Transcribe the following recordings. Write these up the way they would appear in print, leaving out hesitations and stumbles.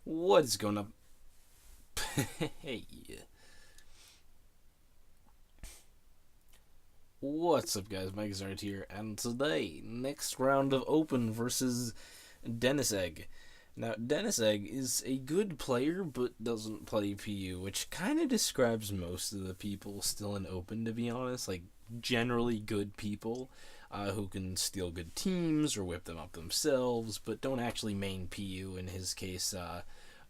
What is going on? Hey, what's up, guys? Mike Zard here, and today, next round of Open versus DennisEG. Now, DennisEG is a good player, but doesn't play PU, which kind of describes most of the people still in Open, to be honest. Like, generally good people who can steal good teams or whip them up themselves, but don't actually main PU. In his case,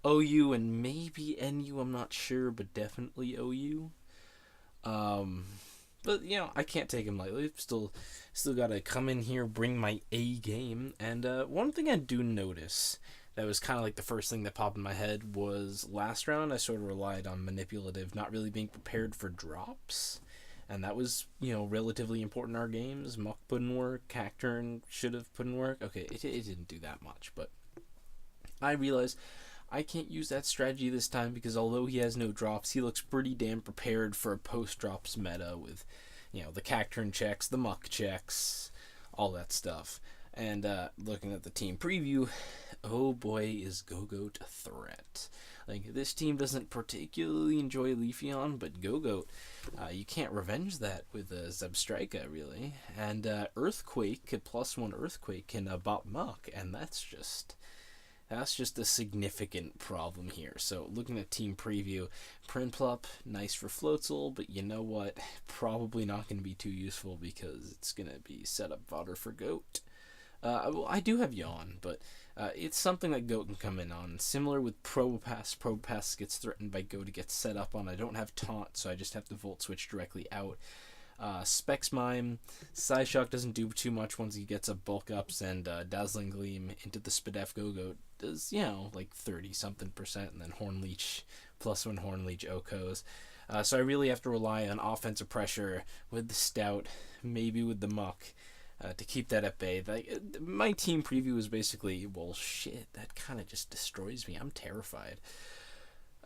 OU and maybe NU, I'm not sure, but definitely OU. But I can't take him lightly. Still gotta come in here, bring my A game. And one thing I do notice that was kind of like the first thing that popped in my head was last round I sort of relied on manipulative, not really being prepared for drops. And that was, relatively important in our games. Muck put in work, Cacturn should have put in work. Okay, it didn't do that much, but I realized I can't use that strategy this time because although he has no drops, he looks pretty damn prepared for a post-drops meta with, the Cacturn checks, the Muck checks, all that stuff. And looking at the team preview, oh boy, is Gogoat a threat. Like, this team doesn't particularly enjoy Leafeon, but Gogoat, you can't revenge that with Zebstrika, really. And Earthquake, +1 Earthquake can bot Muck, and that's just a significant problem here. So looking at team preview, Prinplup, nice for Floatzel, but you know what? Probably not going to be too useful because it's going to be set up fodder for Goat. Well, I do have Yawn, but it's something that Goat can come in on. Similar with Probopass. Probopass gets threatened by Goat to get set up on. I don't have Taunt, so I just have to Volt Switch directly out. Specs Mime, Psyshock doesn't do too much once he gets a bulk ups, and Dazzling Gleam into the Spadef Gogoat does, like 30-something%, and then Hornleech, +1 Hornleech Okos. So I really have to rely on offensive pressure with the Stout, maybe with the Muck, to keep that at bay. My team preview is basically, well, shit, that kind of just destroys me. I'm terrified.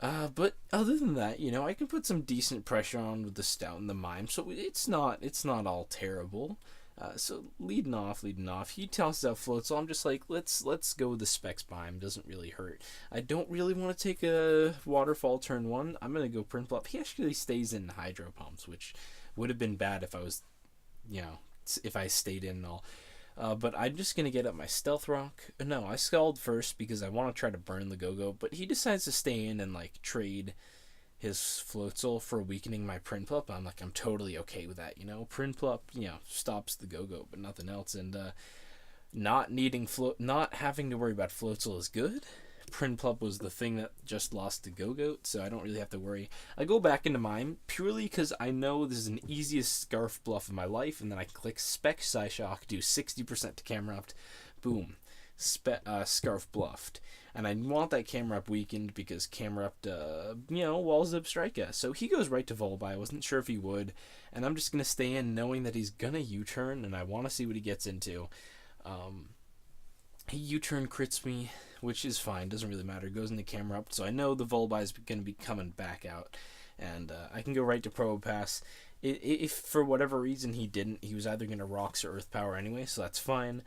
But other than that, I can put some decent pressure on with the Stout and the Mime, so it's not all terrible. So leading off, he tosses out Float, so I'm just like, let's go with the Specs Mime. Doesn't really hurt. I don't really want to take a Waterfall turn 1. I'm gonna go Prinplup. He actually stays in Hydro Pumps, which would have been bad if I was, if I stayed in and all. But I'm just going to get up my Stealth Rock. No, I Scald first because I want to try to burn the Go-Go, but he decides to stay in and, trade his Floatzel for weakening my Prinplup. I'm totally okay with that, Prinplup, stops the Go-Go, but nothing else, and not having to worry about Floatzel is good. Prinplup was the thing that just lost to Gogoat, so I don't really have to worry. I go back into Mime purely because I know this is an easiest Scarf bluff of my life, and then I click Spec Psyshock, do 60% to Camerupt, boom, Scarf bluffed. And I want that Camerupt weakened because Camerupt, walls up Strika. So he goes right to Volby. I wasn't sure if he would, and I'm just going to stay in knowing that he's going to U-turn, and I want to see what he gets into. He U-turn crits me, which is fine, doesn't really matter. Goes into Camerupt, so I know the Volby is going to be coming back out, and I can go right to Probopass. If for whatever reason he didn't, he was either going to Rocks or Earth Power anyway, so that's fine.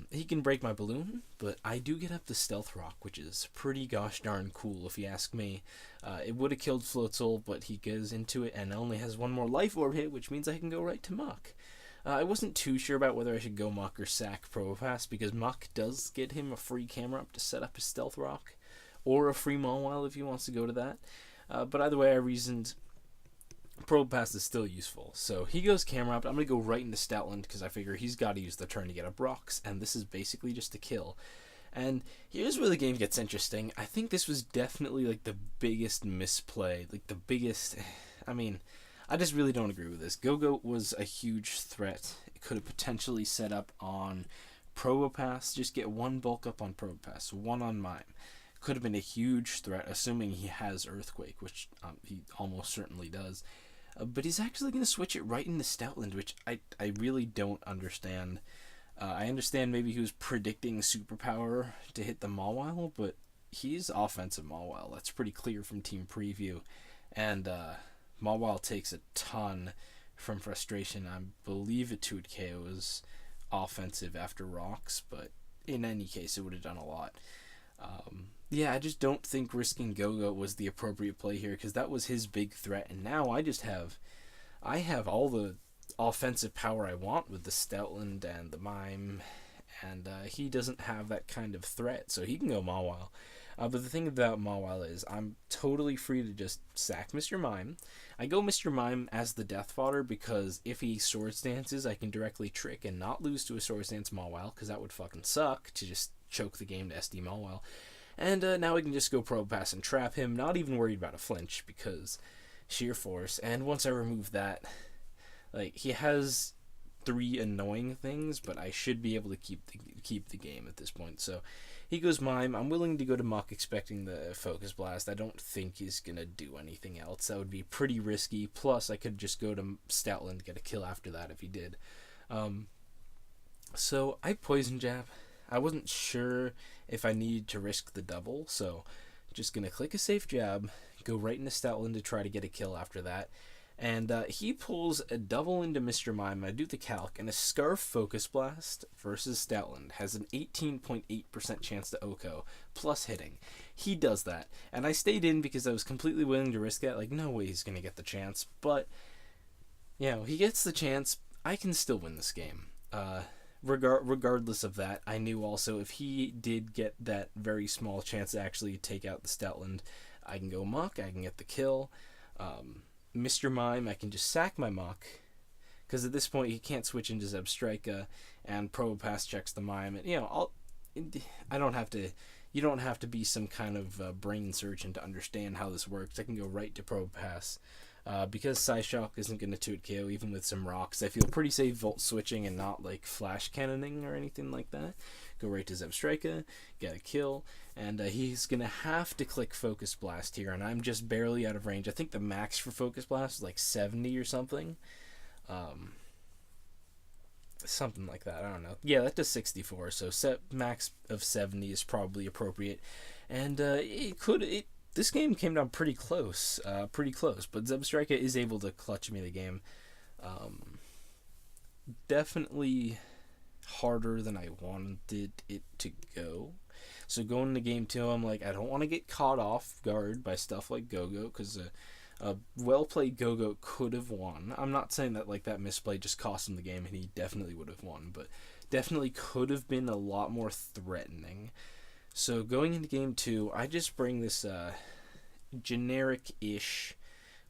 He can break my balloon, but I do get up the Stealth Rock, which is pretty gosh darn cool if you ask me. It would have killed Floatzel, but he goes into it and only has one more Life Orb hit, which means I can go right to Muck. I wasn't too sure about whether I should go Muck or sack Probopass, because Muck does get him a free camera up to set up his Stealth Rock, or a free Mawile if he wants to go to that. But either way, I reasoned Probopass is still useful. So he goes camera up. I'm going to go right into Stoutland, because I figure he's got to use the turn to get up Rocks, and this is basically just a kill. And here's where the game gets interesting. I think this was definitely the biggest misplay, I just really don't agree with this. Gogoat was a huge threat. It could have potentially set up on Probopass. Just get one bulk up on Probopass, one on Mime. Could have been a huge threat, assuming he has Earthquake, which he almost certainly does. But he's actually going to switch it right into Stoutland, which I really don't understand. I understand maybe he was predicting Superpower to hit the Mawile, but he's offensive Mawile. That's pretty clear from team preview. And Mawile takes a ton from frustration. I believe it 2 KO was offensive after rocks, but in any case, it would have done a lot. Yeah, I just don't think risking Go-Go was the appropriate play here, because that was his big threat, and now I have all the offensive power I want with the Stoutland and the Mime, and he doesn't have that kind of threat, so he can go Mawile. But the thing about Mawile is I'm totally free to just sack Mr. Mime. I go Mr. Mime as the death fodder because if he Swords Dances, I can directly trick and not lose to a Swords Dance Mawile, because that would fucking suck to just choke the game to SD Mawile. And now we can just go Probe Pass and trap him, not even worried about a flinch, because sheer force. And once I remove that, like, he has 3 annoying things, but I should be able to keep the game at this point. So he goes Mime. I'm willing to go to Muck expecting the Focus Blast. I don't think he's going to do anything else. That would be pretty risky. Plus, I could just go to Stoutland, get a kill after that if he did. So I Poison Jab. I wasn't sure if I needed to risk the double, so just going to click a safe jab, go right into Stoutland to try to get a kill after that. And he pulls a double into Mr. Mime. I do the calc, and a Scarf Focus Blast versus Stoutland has an 18.8% chance to OHKO, plus hitting. He does that, and I stayed in because I was completely willing to risk that. Like, no way he's going to get the chance, but, you know, he gets the chance. I can still win this game. Regardless of that, I knew also if he did get that very small chance to actually take out the Stoutland, I can go Muck, I can get the kill. Mr. Mime, I can just sack my Muck, because at this point he can't switch into Zebstrika, and Probe Pass checks the Mime, and, you know, I don't have to, you don't have to be some kind of brain surgeon to understand how this works. I can go right to Probe Pass. Because Psyshock isn't going to 2 KO even with some rocks, I feel pretty safe Volt switching and not like flash cannoning or anything like that. Go right to Zebstrika, get a kill, and he's going to have to click Focus Blast here, and I'm just barely out of range. I think the max for Focus Blast is like 70 or something. Something like that, I don't know. Yeah, that does 64, so max of 70 is probably appropriate. And this game came down pretty close, but Zebstrika is able to clutch me the game. Definitely harder than I wanted it to go. So going into game 2, I'm like, I don't want to get caught off guard by stuff like Go-Go, because a well-played Go-Go could have won. I'm not saying that like that misplay just cost him the game, and he definitely would have won, but definitely could have been a lot more threatening. So going into game 2, I just bring this generic-ish,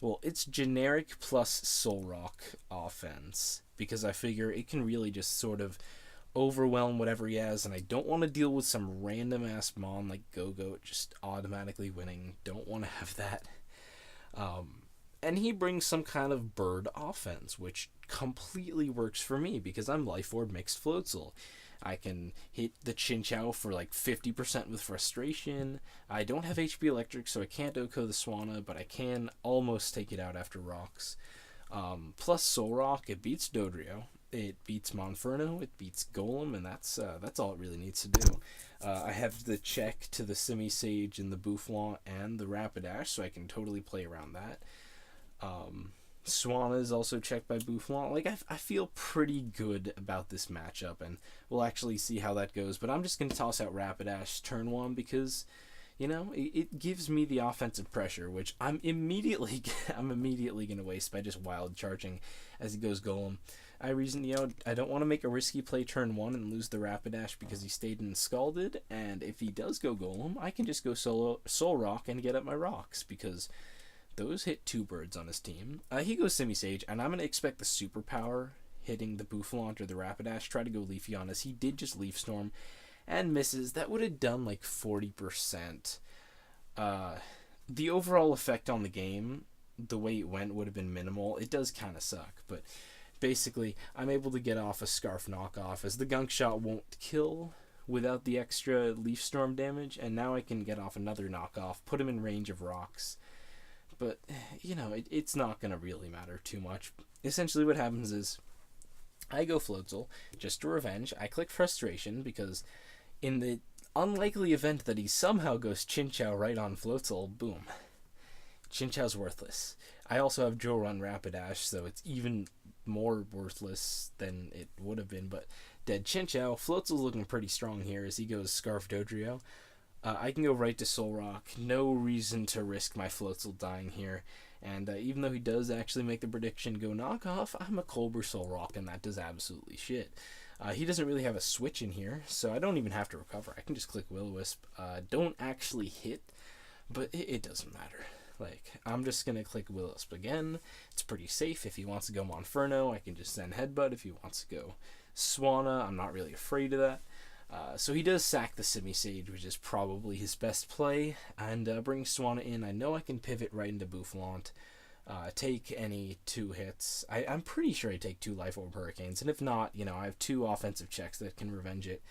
well, it's generic plus Soul Rock offense, because I figure it can really just sort of overwhelm whatever he has, and I don't want to deal with some random-ass Mon like Go-Go just automatically winning. Don't want to have that. And he brings some kind of bird offense, which completely works for me, because I'm Life Orb mixed Floatzel. I can hit the Chinchou for like 50% with Frustration. I don't have HP Electric, so I can't OHKO the Swanna, but I can almost take it out after rocks. Plus Soul Rock, it beats Dodrio, it beats Monferno, it beats Golem, and that's all it really needs to do. I have the check to the Semi-Sage and the Boufflant and the Rapidash, so I can totally play around that. Swanna is also checked by Boufflant. Like, I feel pretty good about this matchup, and we'll actually see how that goes. But I'm just going to toss out Rapidash turn 1 because, you know, it gives me the offensive pressure, which I'm immediately going to waste by just wild charging as he goes Golem. I don't want to make a risky play turn 1 and lose the Rapidash because he stayed in Scalded, and if he does go Golem, I can just go Soul Rock and get up my rocks, because those hit 2 birds on his team. He goes Semi-Sage, and I'm going to expect the Superpower hitting the Boufflant or the Rapidash. Try to go Leafy on us. He did just Leaf Storm and misses. That would have done like 40%. The overall effect on the game, the way it went, would have been minimal. It does kind of suck, but basically I'm able to get off a Scarf knockoff, as the Gunk Shot won't kill without the extra Leaf Storm damage, and now I can get off another knockoff, put him in range of rocks. But, you know, it's not going to really matter too much. Essentially what happens is I go Floatzel, just to revenge. I click Frustration, because in the unlikely event that he somehow goes Chinchou right on Floatzel, boom. Chinchou's worthless. I also have Joe Run Rapidash, so it's even more worthless than it would have been, but dead Chinchou. Floatzel's looking pretty strong here as he goes Scarf Dodrio. I can go right to Soul Rock. No reason to risk my Floatzel dying here. And even though he does actually make the prediction go knockoff, I'm a Colbur Soul Rock, and that does absolutely shit. He doesn't really have a switch in here, so I don't even have to recover. I can just click Will-O-Wisp. Don't actually hit, but it doesn't matter. Like, I'm just going to click Will-O-Wisp again. It's pretty safe. If he wants to go Monferno, I can just send Headbutt. If he wants to go Swanna, I'm not really afraid of that. So he does sack the Simisage, which is probably his best play, and bring Swanna in. I know I can pivot right into Boufflant, take any 2 hits. I'm pretty sure I take 2 Life Orb Hurricanes, and if not, I have 2 offensive checks that can revenge it.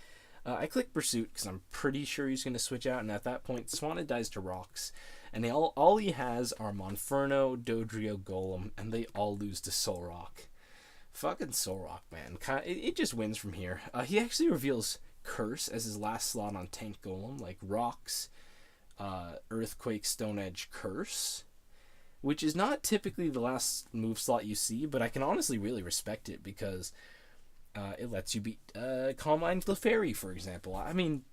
I click Pursuit because I'm pretty sure he's going to switch out, and at that point, Swanna dies to Rocks, and all he has are Monferno, Dodrio, Golem, and they all lose to Soul Rock. Fucking Soul Rock, man. It just wins from here. He actually reveals Curse as his last slot on Tank Golem, like Rocks, Earthquake, Stone Edge, Curse, which is not typically the last move slot you see, but I can honestly really respect it because it lets you beat Calm Mind Clefairy, for example. I mean,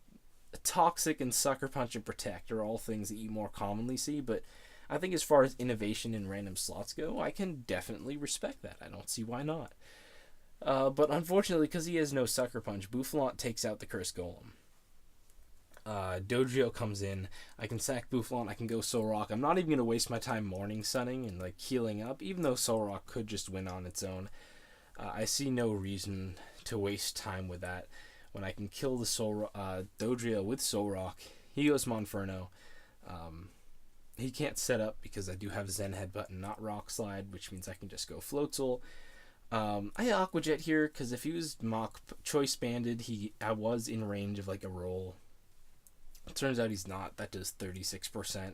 Toxic and Sucker Punch and Protect are all things that you more commonly see, but I think as far as innovation in random slots go, I can definitely respect that. I don't see why not. But unfortunately, because he has no Sucker Punch, Boufflant takes out the Cursed Golem. Dodrio comes in. I can sack Boufflant. I can go Soul Rock. I'm not even going to waste my time Morning Sunning and healing up, even though Soul Rock could just win on its own. I see no reason to waste time with that. When I can kill the Dodrio with Soul Rock, he goes Monferno. He can't set up because I do have Zen Headbutt and not Rock Slide, which means I can just go Floatzel. I Aqua Jet here because if he was Mach Choice Banded, I was in range of a roll. It turns out he's not. That does 36%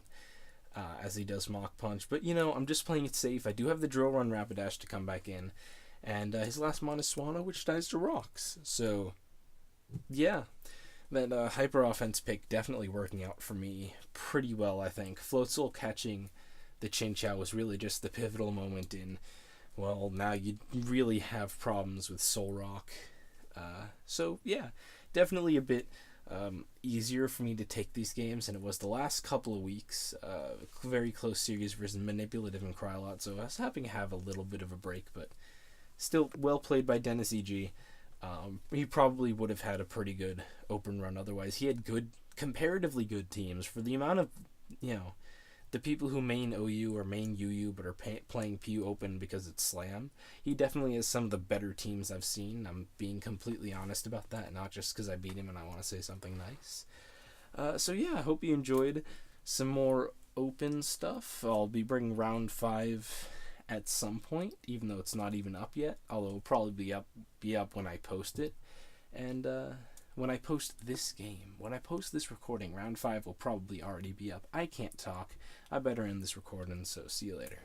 as he does Mach Punch. But, I'm just playing it safe. I do have the Drill Run Rapidash to come back in. And his last mon is Swanna, which dies to Rocks. So, yeah. That Hyper Offense pick definitely working out for me pretty well, I think. Floatzel catching the Chinchou was really just the pivotal moment in, well, now you really have problems with Soul Rock. So, yeah, definitely a bit easier for me to take these games than it was the last couple of weeks. Very close series versus Manipulative and Krylot, so I was happy to have a little bit of a break, but still well played by DennisEG. He probably would have had a pretty good open run otherwise. He had comparatively good teams for the amount of, the people who main OU or main UU but are playing PU Open because it's Slam. He definitely has some of the better teams I've seen. I'm being completely honest about that, not just because I beat him and I want to say something nice. So yeah, I hope you enjoyed some more Open stuff. I'll be bringing round 5 at some point, even though it's not even up yet, although it'll probably be up when I post it. And when I post this recording, round 5 will probably already be up. I can't talk. I better end this recording, so see you later.